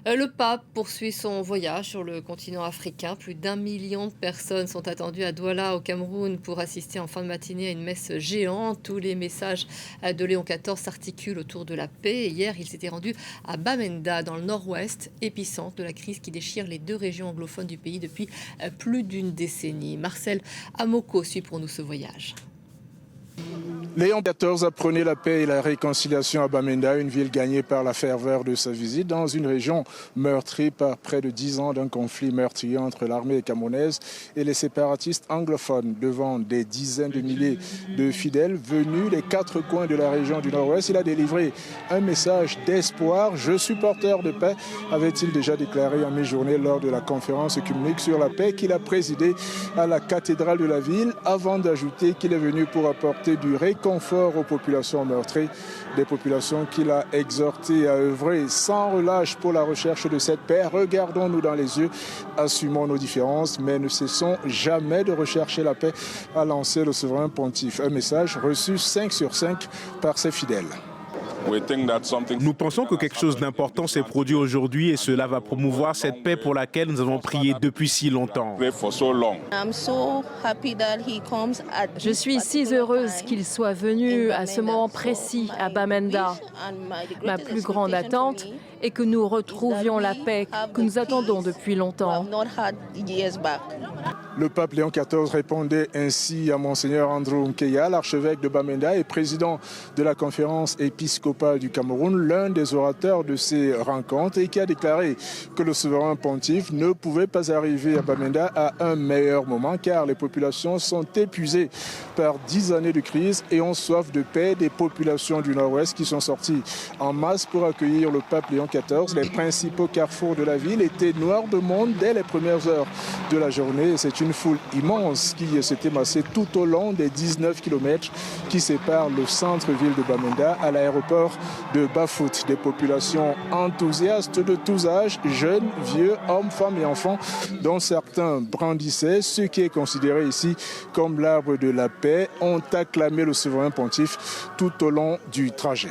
Le pape poursuit son voyage sur le continent africain. Plus d'1 million de personnes sont attendues à Douala, au Cameroun, pour assister en fin de matinée à une messe géante. Tous les messages de Léon XIV s'articulent autour de la paix. Hier, il s'était rendu à Bamenda, dans le nord-ouest, épicentre de la crise qui déchire les deux régions anglophones du pays depuis plus d'une décennie. Marcel Amoko suit pour nous ce voyage. Léon XIV apprenait la paix et la réconciliation à Bamenda, une ville gagnée par la ferveur de sa visite, dans une région meurtrie par près de 10 ans d'un conflit meurtrier entre l'armée camerounaise et les séparatistes anglophones. Devant des dizaines de milliers de fidèles venus des quatre coins de la région du Nord-Ouest, il a délivré un message d'espoir. « Je suis porteur de paix », avait-il déjà déclaré en mi-journée lors de la conférence œcuménique sur la paix qu'il a présidée à la cathédrale de la ville, avant d'ajouter qu'il est venu pour apporter du réconfort aux populations meurtries, des populations qu'il a exhortées à œuvrer sans relâche pour la recherche de cette paix. Regardons-nous dans les yeux, assumons nos différences, mais ne cessons jamais de rechercher la paix, a lancé le souverain pontife. Un message reçu 5 sur 5 par ses fidèles. Nous pensons que quelque chose d'important s'est produit aujourd'hui et cela va promouvoir cette paix pour laquelle nous avons prié depuis si longtemps. Je suis si heureuse qu'il soit venu à ce moment précis à Bamenda. Ma plus grande attente est que nous retrouvions la paix que nous attendons depuis longtemps. Le pape Léon XIV répondait ainsi à Monseigneur Andrew Nkeya, l'archevêque de Bamenda et président de la conférence épiscopale du Cameroun, l'un des orateurs de ces rencontres, et qui a déclaré que le souverain pontife ne pouvait pas arriver à Bamenda à un meilleur moment car les populations sont épuisées par 10 années de crise et ont soif de paix. Des populations du Nord-Ouest qui sont sorties en masse pour accueillir le pape Léon XIV. Les principaux carrefours de la ville étaient noirs de monde dès les premières heures de la journée. C'est une foule immense qui s'était massée tout au long des 19 km qui séparent le centre-ville de Bamenda à l'aéroport de Bafut. Des populations enthousiastes de tous âges, jeunes, vieux, hommes, femmes et enfants, dont certains brandissaient ce qui est considéré ici comme l'arbre de la paix, ont acclamé le souverain pontife tout au long du trajet.